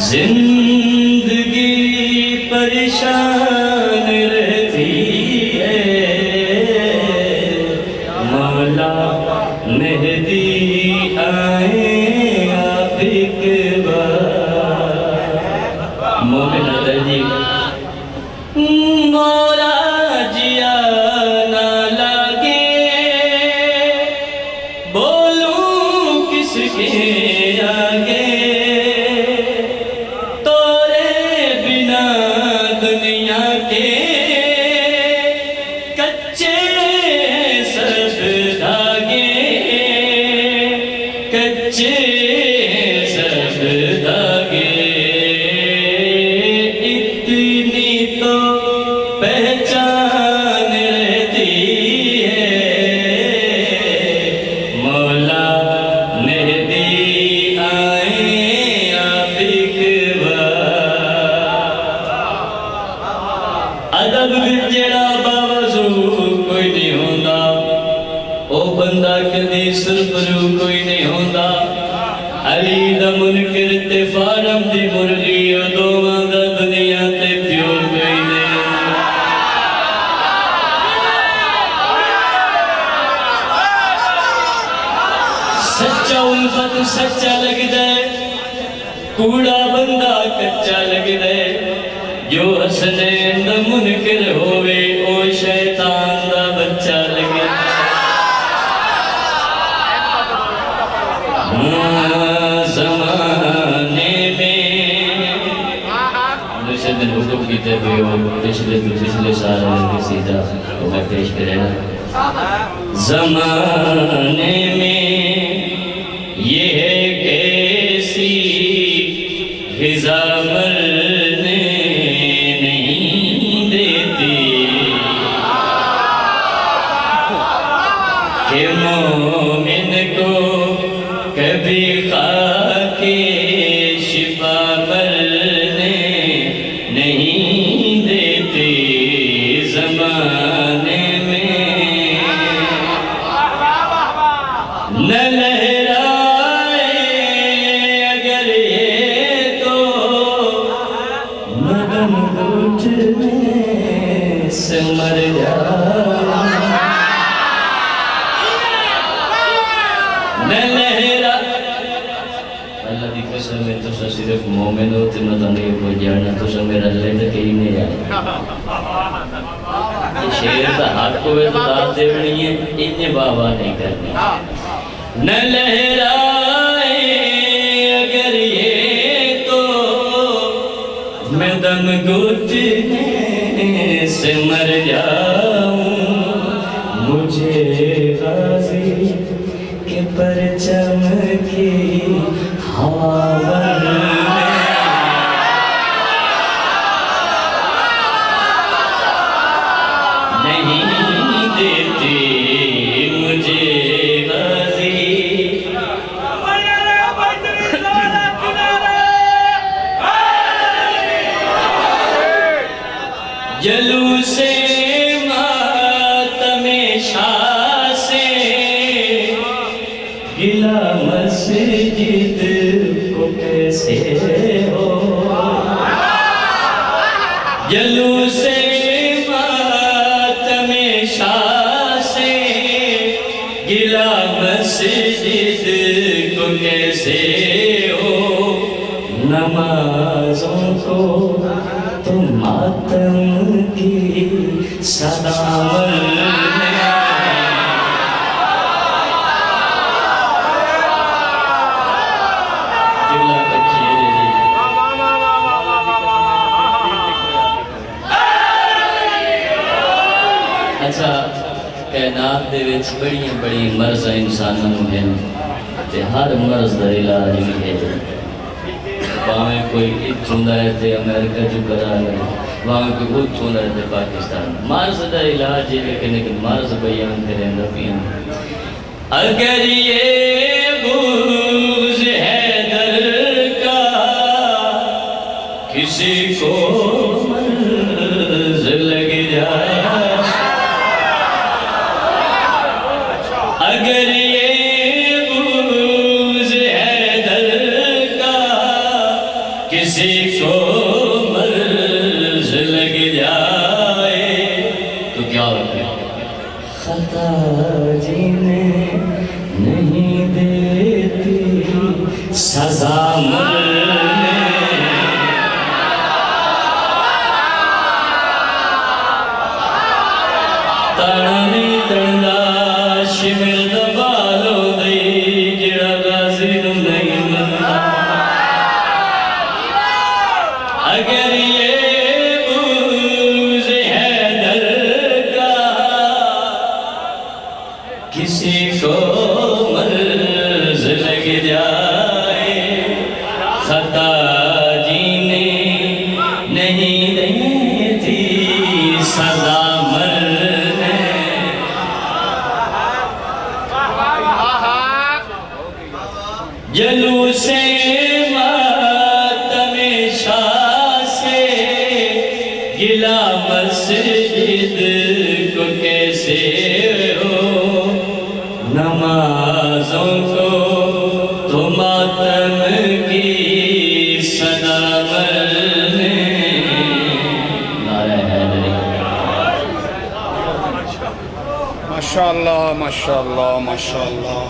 जिंदगी परेशान रहती है, मौला मेहदी आए आप एक बार। मोमिन दर्जी मौला जिया ना लागे, बोलूं किसके आगे, दुनिया के कच्चे सब धागे, कच्चे सब धागे, इतनी तो पहचान रहती है, मौला मेहदी आए आप एक बार। अदब विच जेड़ा बावजू कोई नहीं होंदा, ओ बंदा कदी सुरफरू कोई नहीं होंदा। अली दा मुनकिर ते फारम दी मुर्गी, ओ दोवां दा दुनिया ते प्यो कोई नहीं। सच्चा उल्फत सच्चा लगदा है, कूड़ा बंदा कच्चा लगदा है। जो हसनैन दा मुनकिर होवे, ओ शैतान दा बच्चा लगे। ज़माने में दूसरे दिन हुक्म कीते पिछले साल सीधा तो मैं पेश करेगा। ज़माने में ये है कैसी ग़िज़ा मरने के मोमिन को कभी खाके शिफा मरने नहीं देते। ज़माने में न लहराए अगर ये तो मदन घुटने से मर जाए। अल्लाह दी कसम है, तुसा सिर्फ मोमिन हो ते मैं तुहानू कोई जानना, तुसा मेरा ले ते कहीं नहीं जाना। शेर दा हक होवे तो दात देनी है, इन्ने बाबा नहीं करनी। न लहराए अगर ये तो मैं दम घुटने से मर जाऊं। मुझे गाज़ी के परचम की हवा नहीं देती, मुझे गाज़ी जलूसे मातमे शाह से गिला मस्जिद को कैसे हो। जलूसे मातमे शाह से गिला मस्जिद को कैसे हो। नमाज़ों को तुम मातम की सदामत अच्छा कायनात दे विच बड़ियां बड़ी मर्ज़ इंसानां नूं हैं ते हर मर्ज़ दा इलाज भी है। भावें कोई इत्थों दा है ते अमेरिका चों करा ले, भावें कोई उत्थों दा है ते पाकिस्तान। मर्ज़ दा इलाज है लेकिन मर्ज़ बयान करेंदा पिया। अगर ये बुग़्ज़ हैदर का किसी को मर्ज़ लग जाए, अगर ये किसी को मर्ज लग जाए तो क्या होता है? खता जीने नहीं देती सजा मरने। ताना नहीं तड़दा शिविर दबालो दई जिड़ा गाजी नू नहीं मनदा। अगर ये बुग़्ज़ हैदर का किसी को मर्ज़ लग जाए खता जीने नहीं देती सजा मरने। जलूसे मातमे शाह से गिला मस्जिद को कैसे हो, नमाजों को तो मातम की सदा मरने। नारे हैदरी। माशाअल्लाह माशाअल्लाह माशाअल्लाह।